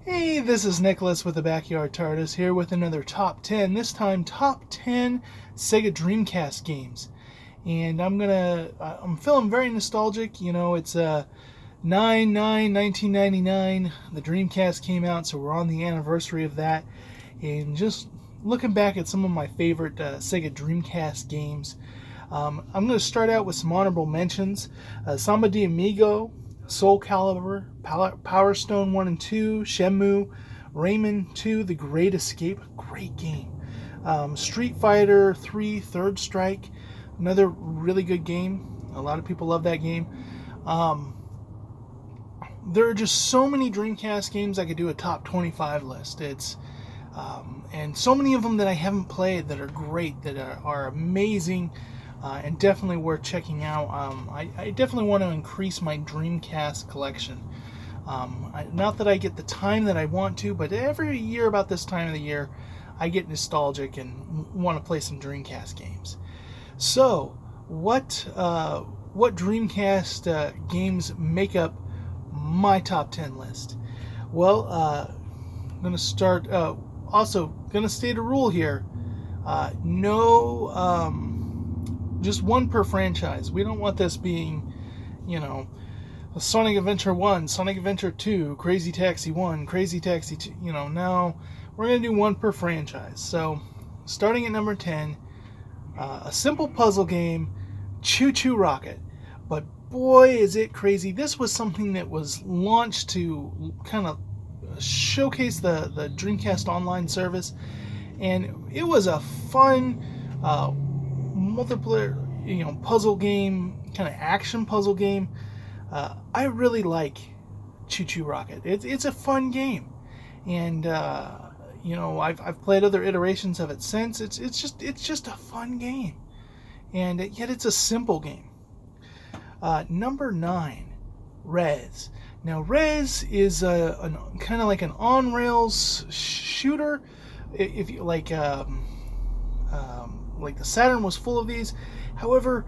Hey, this is Nicholas with the Backyard TARDIS here with another top 10. This time, top 10 Sega Dreamcast games. And I'm feeling very nostalgic. You know, it's 9/9/1999. The Dreamcast came out, so we're on the anniversary of that. And just looking back at some of my favorite Sega Dreamcast games. I'm going to start out with some honorable mentions. Samba de Amigo, Soul Calibur, Power Stone 1 and 2, Shenmue, Rayman 2, The Great Escape, great game. Street Fighter 3, Third Strike, another really good game. A lot of people love that game. There are just so many Dreamcast games I could do a top 25 list. And so many of them that I haven't played that are great, that are amazing. And definitely worth checking out. I definitely want to increase my Dreamcast collection. Not that I get the time that I want to, but every year about this time of the year, I get nostalgic and want to play some Dreamcast games. So, what Dreamcast games make up my top 10 list? Well, I'm going to start. Also, going to state a rule here. No. Just one per franchise. We don't want this being, Sonic Adventure 1, Sonic Adventure 2, Crazy Taxi 1, Crazy Taxi 2. No, we're going to do one per franchise. So, starting at number 10, a simple puzzle game, Choo Rocket. But boy, is it crazy. This was something that was launched to kind of showcase the Dreamcast Online service. And it was a fun multiplayer, puzzle game, kind of action puzzle game. I really like Choo Rocket. It's a fun game, and I've played other iterations of it since. It's just a fun game, and yet it's a simple game. Number 9, Rez. Now Rez is kind of like an on rails shooter. If you like the Saturn was full of these. However,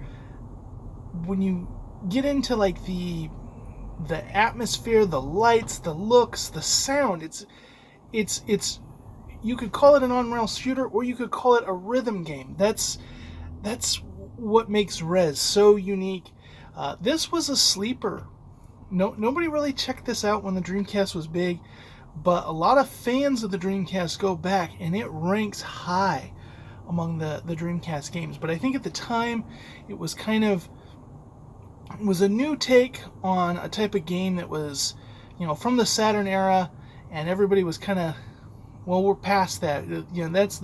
when you get into like the atmosphere, the lights, the looks, the sound, it's you could call it an on-rail shooter, or you could call it a rhythm game. That's what makes Rez so unique. This was a sleeper. Nobody really checked this out when the Dreamcast was big, but a lot of fans of the Dreamcast go back, and it ranks high among the Dreamcast games. But I think at the time it was a new take on a type of game that was, from the Saturn era, and everybody was kind of, well, we're past that. That's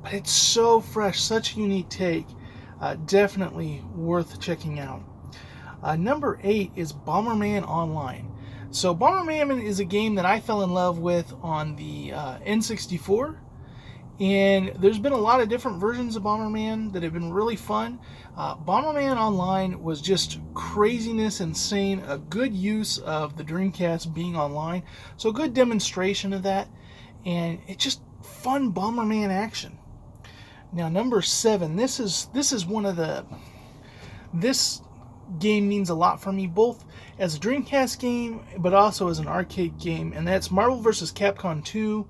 but it's so fresh, such a unique take. Definitely worth checking out. Number 8 is Bomberman Online. So Bomberman is a game that I fell in love with on the N64. And there's been a lot of different versions of Bomberman that have been really fun. Bomberman Online was just craziness, insane, a good use of the Dreamcast being online. So a good demonstration of that. And it's just fun Bomberman action. Now number 7, this is one of this game means a lot for me, both as a Dreamcast game, but also as an arcade game. And that's Marvel vs. Capcom 2,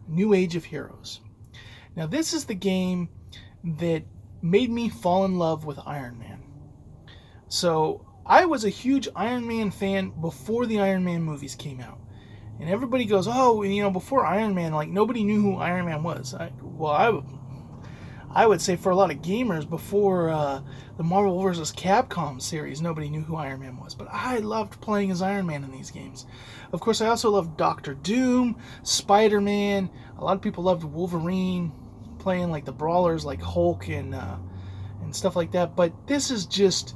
New Age of Heroes. Now, this is the game that made me fall in love with Iron Man. So, I was a huge Iron Man fan before the Iron Man movies came out. And everybody goes, oh, before Iron Man, like, nobody knew who Iron Man was. I would say for a lot of gamers, before the Marvel vs. Capcom series, nobody knew who Iron Man was. But I loved playing as Iron Man in these games. Of course, I also loved Doctor Doom, Spider-Man. A lot of people loved Wolverine, playing like the brawlers like Hulk and stuff like that. But this is just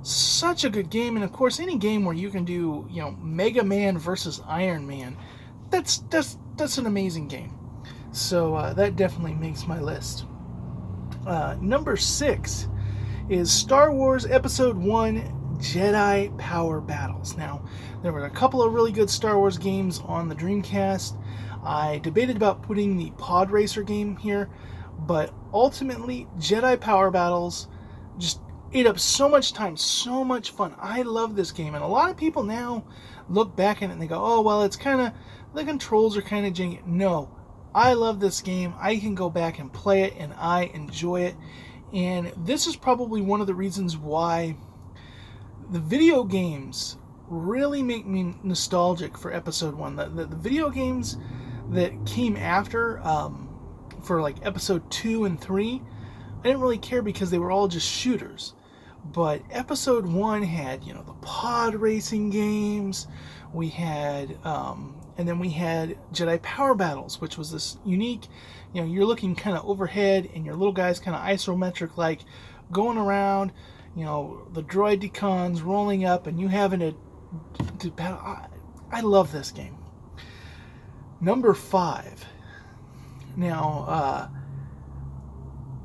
such a good game. And of course, any game where you can do, Mega Man versus Iron Man, that's an amazing game. So that definitely makes my list. Number 6 is Star Wars Episode 1 Jedi Power Battles. Now, there were a couple of really good Star Wars games on the Dreamcast. I debated about putting the Pod Racer game here, but ultimately, Jedi Power Battles just ate up so much time, so much fun. I love this game, and a lot of people now look back at it and they go, oh, well, it's kind of, the controls are kind of janky. No, I love this game. I can go back and play it, and I enjoy it. And this is probably one of the reasons why the video games really make me nostalgic for episode 1. The video games that came after, for like episode 2 and 3, I didn't really care because they were all just shooters. But episode 1 had, the pod racing games. We had, and then we had Jedi Power Battles, which was this unique, you're looking kind of overhead, and your little guy's kind of isometric, like going around, the droid decons rolling up, and you having to battle. I love this game. Number 5. Now,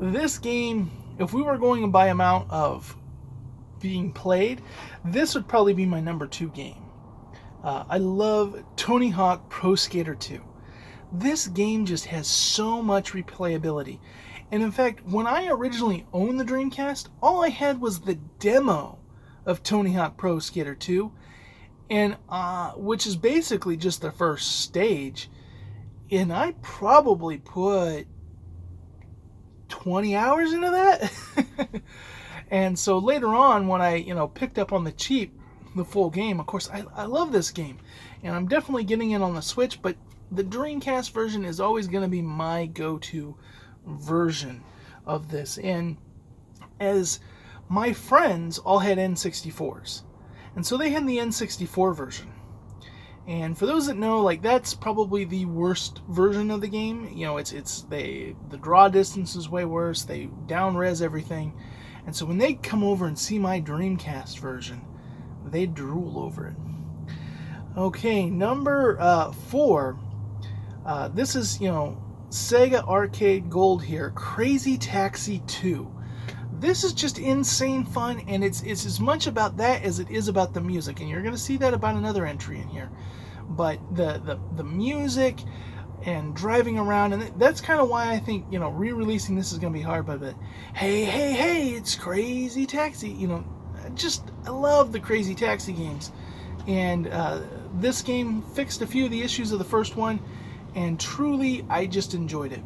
this game, if we were going by amount of being played, this would probably be my number 2 game. I love Tony Hawk Pro Skater 2. This game just has so much replayability. And in fact, when I originally owned the Dreamcast, all I had was the demo of Tony Hawk Pro Skater 2, and which is basically just the first stage. And I probably put 20 hours into that. And so later on, when I picked up on the cheap the full game, of course I love this game, and I'm definitely getting it on the Switch, but the Dreamcast version is always going to be my go-to version of this. And as my friends all had N64s, and so they had the N64 version. And for those that know, like, that's probably the worst version of the game. The draw distance is way worse. They down-res everything. And so when they come over and see my Dreamcast version, they drool over it. Okay, number 4. This is, Sega Arcade Gold here. Crazy Taxi 2. This is just insane fun, and it's as much about that as it is about the music. And you're going to see that about another entry in here. But the music and driving around, and that's kind of why I think, re-releasing this is going to be hard. But hey, it's Crazy Taxi. I love the Crazy Taxi games. And this game fixed a few of the issues of the first one, and truly, I just enjoyed it.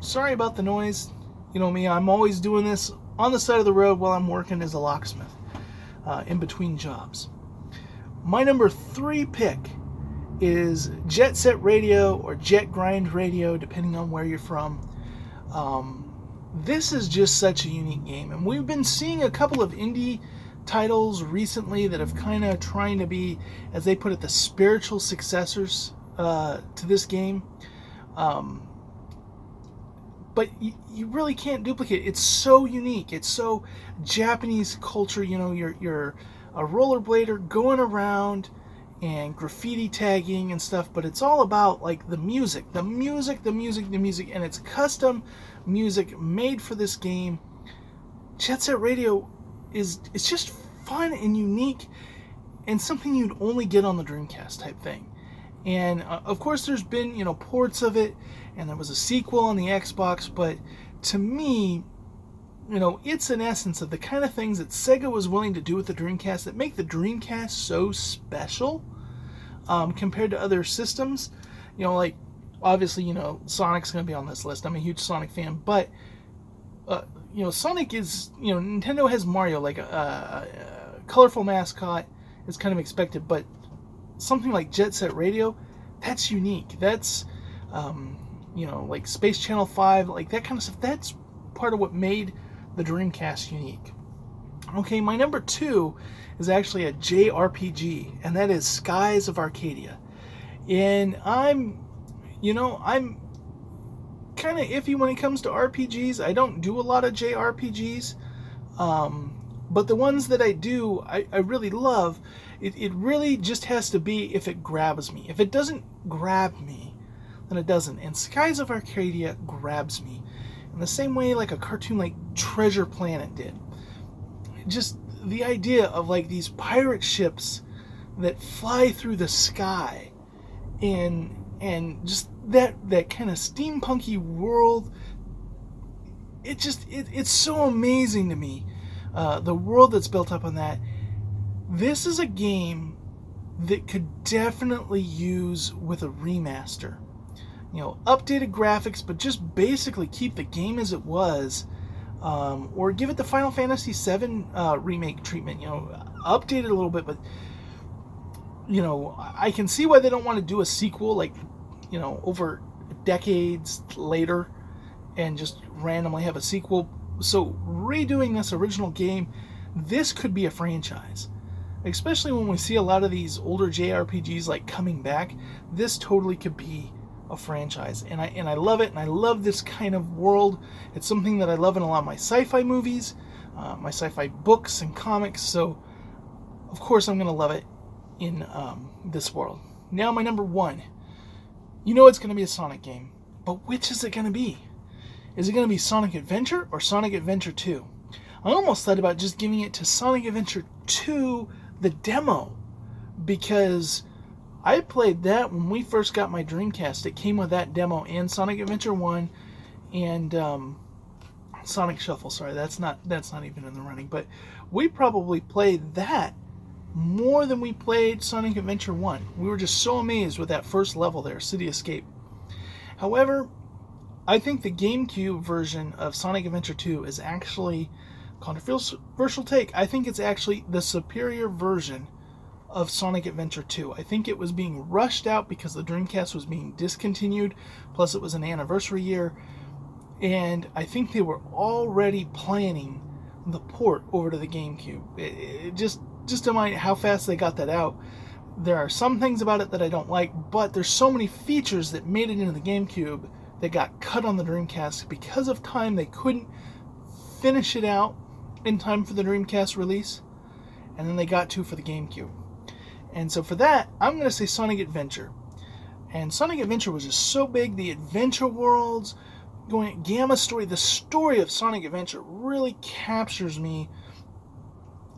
Sorry about the noise. You know me, I'm always doing this on the side of the road while I'm working as a locksmith, in between jobs. My number 3 pick is Jet Set Radio, or Jet Grind Radio, depending on where you're from. This is just such a unique game, and we've been seeing a couple of indie titles recently that have kind of trying to be, as they put it, the spiritual successors to this game. But you really can't duplicate it. It's so unique. It's so Japanese culture. You're a rollerblader going around and graffiti tagging and stuff, but it's all about like the music, and it's custom music made for this game. Jet Set Radio it's just fun and unique, and something you'd only get on the Dreamcast type thing. And of course, there's been ports of it, and there was a sequel on the Xbox. But to me, it's an essence of the kind of things that Sega was willing to do with the Dreamcast that make the Dreamcast so special compared to other systems. Like, obviously, Sonic's going to be on this list. I'm a huge Sonic fan, but Sonic is, Nintendo has Mario, like a colorful mascot is kind of expected, but something like Jet Set Radio, that's unique. That's, like Space Channel 5, like that kind of stuff. That's part of what made the Dreamcast unique. Okay, my number 2 is actually a JRPG, and that is Skies of Arcadia. And I'm kind of iffy when it comes to RPGs. I don't do a lot of JRPGs, but the ones that I do, I really love. It really just has to be if it grabs me. If it doesn't grab me, then it doesn't. And Skies of Arcadia grabs me in the same way like a cartoon like Treasure Planet did. Just the idea of like these pirate ships that fly through the sky, and just that kind of steampunky world. It's so amazing to me. The world that's built up on that. This is a game that could definitely use with a remaster. Updated graphics, but just basically keep the game as it was, or give it the Final Fantasy VII remake treatment. Update it a little bit, but I can see why they don't want to do a sequel over decades later and just randomly have a sequel. So redoing this original game, this could be a franchise. Especially when we see a lot of these older JRPGs coming back, this totally could be a franchise. And I love it, and I love this kind of world. It's something that I love in a lot of my sci-fi movies, my sci-fi books and comics, so of course I'm going to love it in this world. Now my number one. It's going to be a Sonic game, but which is it going to be? Is it going to be Sonic Adventure or Sonic Adventure 2? I almost thought about just giving it to Sonic Adventure 2, the demo, because I played that when we first got my Dreamcast. It came with that demo and Sonic Adventure 1 and Sonic Shuffle. Sorry, that's not even in the running, but we probably played that more than we played Sonic Adventure 1. We were just so amazed with that first level there, City Escape. However, I think the GameCube version of Sonic Adventure 2 is actually, controversial take, I think it's actually the superior version of Sonic Adventure 2. I think it was being rushed out because the Dreamcast was being discontinued, plus it was an anniversary year, and I think they were already planning the port over to the GameCube. Just to mind how fast they got that out. There are some things about it that I don't like, but there's so many features that made it into the GameCube that got cut on the Dreamcast. Because of time, they couldn't finish it out in time for the Dreamcast release, and then they got to for the GameCube. And so for that, I'm going to say Sonic Adventure. And Sonic Adventure was just so big. The adventure worlds, going Gamma Story, the story of Sonic Adventure really captures me.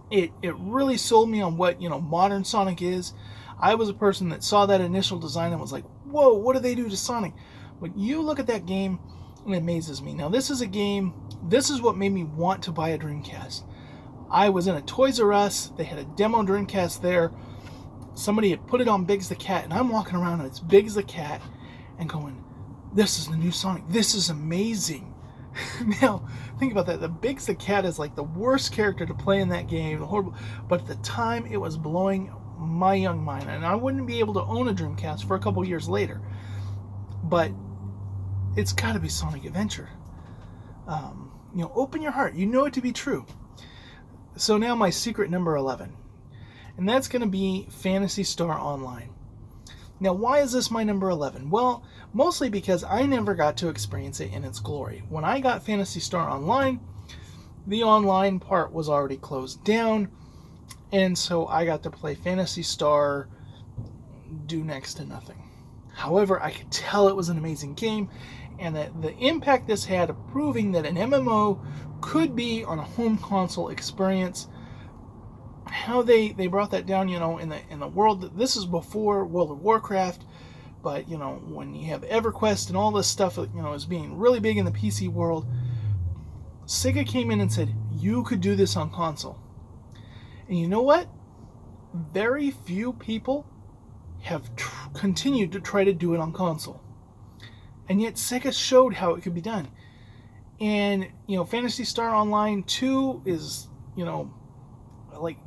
It really sold me on what modern Sonic is. I was a person that saw that initial design and was like, whoa, what did they do to Sonic? When you look at that game, it amazes me. Now this is a game, this is what made me want to buy a Dreamcast. I was in a Toys R Us, they had a demo Dreamcast there. Somebody had put it on Biggs the Cat, and I'm walking around and it's Biggs the Cat and going, this is the new Sonic, this is amazing. Now, think about that. The Biggs the Cat is the worst character to play in that game. Horrible. But at the time, it was blowing my young mind. And I wouldn't be able to own a Dreamcast for a couple years later. But it's got to be Sonic Adventure. Open your heart. You know it to be true. So now my secret number 11. And that's going to be Phantasy Star Online. Now, why is this my number 11? Well, mostly because I never got to experience it in its glory. When I got Phantasy Star Online, the online part was already closed down, and so I got to play Phantasy Star, do next to nothing. However, I could tell it was an amazing game, and that the impact this had of proving that an MMO could be on a home console experience. How they brought that down, in the world. This is before World of Warcraft, but when you have EverQuest and all this stuff, is being really big in the PC world. Sega came in and said you could do this on console, and you know what? Very few people have continued to try to do it on console, and yet Sega showed how it could be done. And Phantasy Star Online 2 is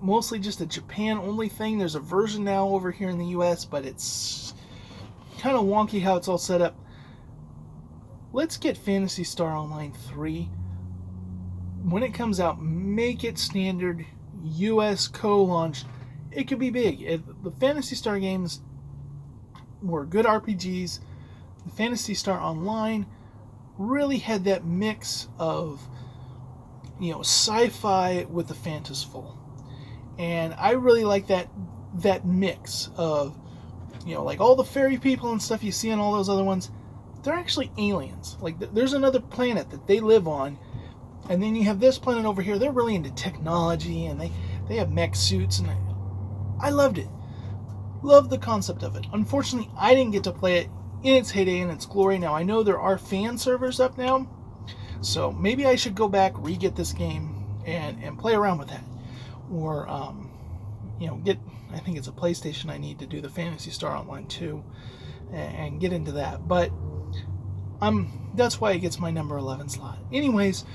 mostly just a Japan only thing. There's a version now over here in the US, but it's kind of wonky how it's all set up. Let's get Phantasy Star Online 3. When it comes out, make it standard US co-launch. It could be big. The Phantasy Star games were good RPGs. The Phantasy Star Online really had that mix of sci-fi with the fantastical. And I really like that mix of, all the fairy people and stuff you see on all those other ones, they're actually aliens. There's another planet that they live on, and then you have this planet over here, they're really into technology, and they have mech suits, and I loved it. Loved the concept of it. Unfortunately, I didn't get to play it in its heyday, in its glory. Now, I know there are fan servers up now, so maybe I should go back, re-get this game, and play around with that. Or, I think it's a PlayStation I need to do the Phantasy Star Online 2 and get into that. But that's why it gets my number 11 slot. Anyways,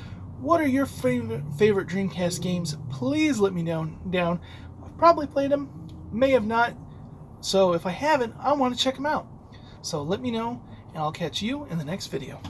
what are your favorite Dreamcast games? Please let me know down. I've probably played them, may have not. So if I haven't, I want to check them out. So let me know, and I'll catch you in the next video.